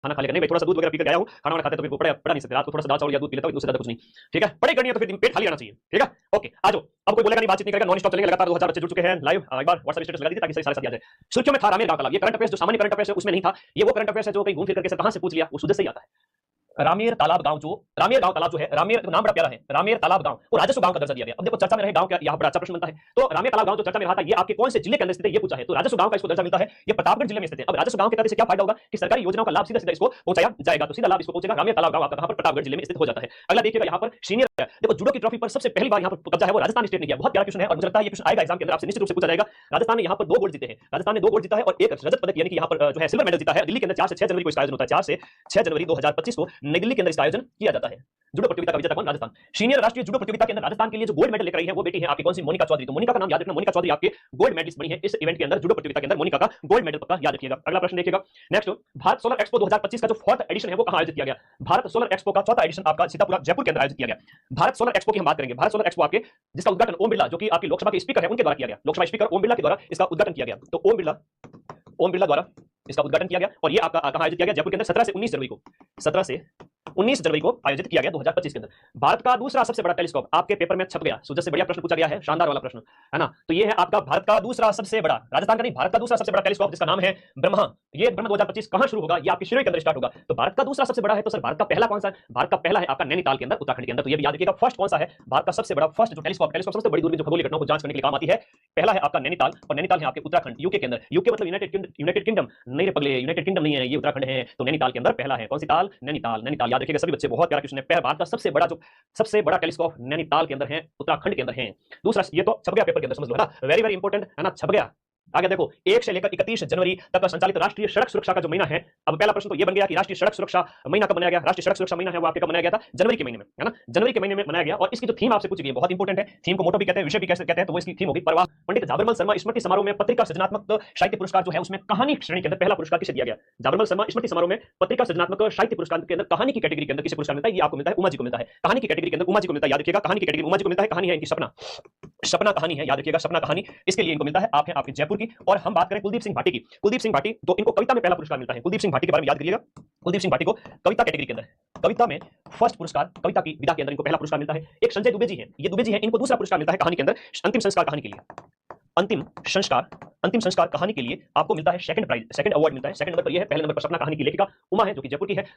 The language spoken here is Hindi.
खाना खा लेगा नहीं भाई, थोड़ा सा दूध वगैरह पीकर गया हूँ, खाना वाना खाते तो फिर पढ़ा नहीं सकते, रात को थोड़ा सा दाल चावल या दूध पी लेता हूँ, उससे ज्यादा कुछ नहीं। ठीक है, पढ़ाई करनी है तो फिर पेट खाली रहना चाहिए। ठीक है, ओके आ जाओ। अब कोई बोलेगा नहीं, बातचीत नहीं करेगा, नॉन स्टॉप चलेंगे, लगातार 2000 बच्चे जुड़ चुके हैं लाइव। एक बार व्हाट्सएप स्टेटस लगा दीजिए ताकि सही सारे साथ आ जाए। सुर्खियों में था रामेर गांव तालाब, ये करंट अफेयर्स जो सामान्य करंट अफेयर्स है उसमें नहीं था, ये वो करंट अफेयर्स है जो कहीं घूम फिर करके से कहां से पूछ लिया, वो सुधे से ही आता है। रामेर तालाब गांव तालाब जो है, रामेर नाम बड़ा प्यारा है, रामेर तालाब गांव को राजस्व गांव का दर्जा दिया गया। अब देखो चर्चा में रहे गांव क्या, यहाँ बड़ा अच्छा प्रश्न बनता है। तो रामेर तालाब गांव जो चर्चा में रहा था, ये आपके कौन से जिले के अंदर स्थित है ये पूछा है, तो राजस्व गांव का इसको दर्जा मिलता है, ये प्रतापगढ़ जिले में स्थित है। अब राजस्व गांव के तहत इसे क्या फायदा होगा कि सरकारी योजनाओं का लाभ सीधा सीधा इसको पहुंचाया जाएगा, तो सीधा लाभ इसको पहुंचेगा। रामेर तालाब गांव आपका कहां पर, प्रतापगढ़ जिले में स्थित हो जाता है। अगला देखिएगा यहाँ पर सीनियर, देखो जूडो की ट्रॉफी पर सबसे पहली बार यहाँ पर कब्जा है वो राजस्थान स्टेट ने किया। बहुत प्यारा क्वेश्चन है और मुझे लगता है ये क्वेश्चन आएगा एग्जाम के अंदर, आपसे निश्चित रूप से पूछा जाएगा। राजस्थान ने यहाँ पर 2 गोल्ड जीते हैं, राजस्थान ने 2 गोल्ड जीता है और 1 रजत पदक यानी कि यहाँ पर जो है सिल्वर मेडल जीता है। दिल्ली के अंदर 4 से 6 जनवरी को इसका आयोजन होता है, 4 से 6 जनवरी 2025 को नई दिल्ली के अंदर इसका आयोजन किया जाता है। जूडो प्रतियोगिता का विजेता कौन, राजस्थान। सीनियर राष्ट्रीय जूडो प्रतियोगिता के अंदर राजस्थान के लिए जो गोल्ड मेडल लेकर आई है वो बेटी है आपकी कौन सी, मोनिका चौधरी। तो मोनिका का नाम याद रखना, मोनिका चौधरी आपके गोल्ड मेडलिस्ट बनी है इस इवेंट के अंदर, जूडो प्रतियोगिता के अंदर मोनिका का गोल्ड मेडल पक्का याद रखिएगा। अगला प्रश्न देखिएगा नेक्स्ट, भारत सोलर एक्सपो 2025 का जो 4th एडिशन है वो कहां आयोजित किया गया। भारत सोलर एक्सपो का 4था एडिशन आपका सीतापुर जयपुर के अंदर आयोजित किया गया। भारत सोलर एक्सपो की हम बात करेंगे, भारत सोलर एक्सपो आपके जिसका उद्घाटन ओम बिरला जो कि आपकी लोकसभा के स्पीकर है उनके द्वारा किया गया, लोकसभा स्पीकर ओम बिरला के द्वारा इसका उद्घाटन किया गया। तो ओम बिरला द्वारा इसका उद्घाटन किया गया और ये आपका कहां आयोजित किया गया, जयपुर के अंदर 17 से 19 जनवरी को, 17 से 19 जनवरी को आयोजित किया गया 2025 के अंदर। भारत का दूसरा सबसे बड़ा टेलीस्कोप आपके पेपर में छप गया, सुजय से बढ़िया प्रश्न पूछा गया है, शानदार वाला प्रश्न है ना। तो ये है आपका भारत का दूसरा सबसे बड़ा, राजस्थान का नहीं, भारत का दूसरा सबसे बड़ा टेलीस्कोप जिसका नाम है ब्रह्मा। ये ब्रह्मा 2025 कहां शुरू होगा, ये आपके शिरोई के अंदर स्टार्ट होगा। तो भारत का दूसरा सबसे बड़ा है, तो सर भारत का पहला कौन सा है, भारत का पहला है आपका नैनीताल के अंदर, उत्तराखंड के अंदर। तो ये भी याद रखिएगा, फर्स्ट कौन सा है, भारत का सबसे बड़ा फर्स्ट जो टेलीस्कोप सबसे बड़ी दूरबीन जो खगोलीय घटनाओं को जांच करने के लिए काम आती है, पहला है आपका नैनीताल, और नैनीताल है आपके उत्तराखंड यूके के अंदर। यूके मतलब यूनाइटेड किंगडम नहीं रे पगले, यूनाइटेड किंगडम नहीं है, ये उत्तराखंड है। तो नैनीताल के अंदर पहला है, कौन सी ताल, नैनीताल याद रखिएगा सभी बच्चे, बहुत प्यारा क्वेश्चन है। भारत का सबसे बड़ा टेलीस्कोप नैनीताल के अंदर है, उत्तराखंड के अंदर है। दूसरा ये तो छप गया पेपर के अंदर, समझ लो है ना, वेरी वेरी इंपॉर्टेंट है ना, छप गया। आगे देखो 1 से लेकर 31 जनवरी तक का संचालित राष्ट्रीय सड़क सुरक्षा का जो महीना है, अब पहला प्रश्न तो ये बन गया कि राष्ट्रीय सड़क सुरक्षा महीना कब मनाया गया। राष्ट्रीय सड़क सुरक्षा महीना है वो आपके कब मनाया गया था, जनवरी के महीने में, है ना, जनवरी के महीने में मनाया गया। और इसकी जो थीम आपसे पूछी गई बहुत इंपॉर्टेंट है, थीम को मोटो भी कहते हैं, विषय भी कहते हैं, तो वो इसकी थीम होगी परवाह। पंडित झाबरमल शर्मा स्मृति समारोह में पत्रिका सृजनात्मक साहित्य पुरस्कार जो है उसमें कहानी श्रेणी के अंदर पहला पुरस्कार किसे दिया गया। झाबरमल शर्मा स्मृति समारोह में पत्रिका सृजनात्मक साहित्य पुरस्कार के अंदर कहानी की कैटेगरी के अंदर किसे पुरस्कार मिलता है, ये आपको मिलता है उमा जी को मिलता है। कहानी की कैटेगरी के अंदर उमा जी को मिलता है, याद रखिएगा, कहानी की कैटेगरी उमा जी को मिलता है। कहानी है इनकी सपना कहानी है, याद रखिएगा, सपना कहानी, इसके लिए इनको मिलता है। आप हैं आपके जयपुर की। और हम बात करें कुलदीप सिंह भाटी की, कुलदीप सिंह भाटी तो इनको कविता में पहला पुरस्कार मिलता है। कुलदीप सिंह भाटी के बारे में याद करिएगा, कुलदीप सिंह भाटी को कविता कैटेगरी के अंदर, कविता में फर्स्ट पुरस्कार, कविता की विधा के अंदर इनको पहला पुरस्कार मिलता है। एक संजय दुबे जी हैं, ये दुबे जी हैं, इनको दूसरा पुरस्कार मिलता है कहानी के अंदर, अंतिम संस्कार कहानी के लिए। अंतिम संस्कार कहानी के लिए आपको मिलता है सेकंड प्राइज, सेकंड अवार्ड मिलता है। सेकंड नंबर पर यह है, पहले नंबर पर सपना कहानी की लेखिका उमा है जो कि जयपुर की है,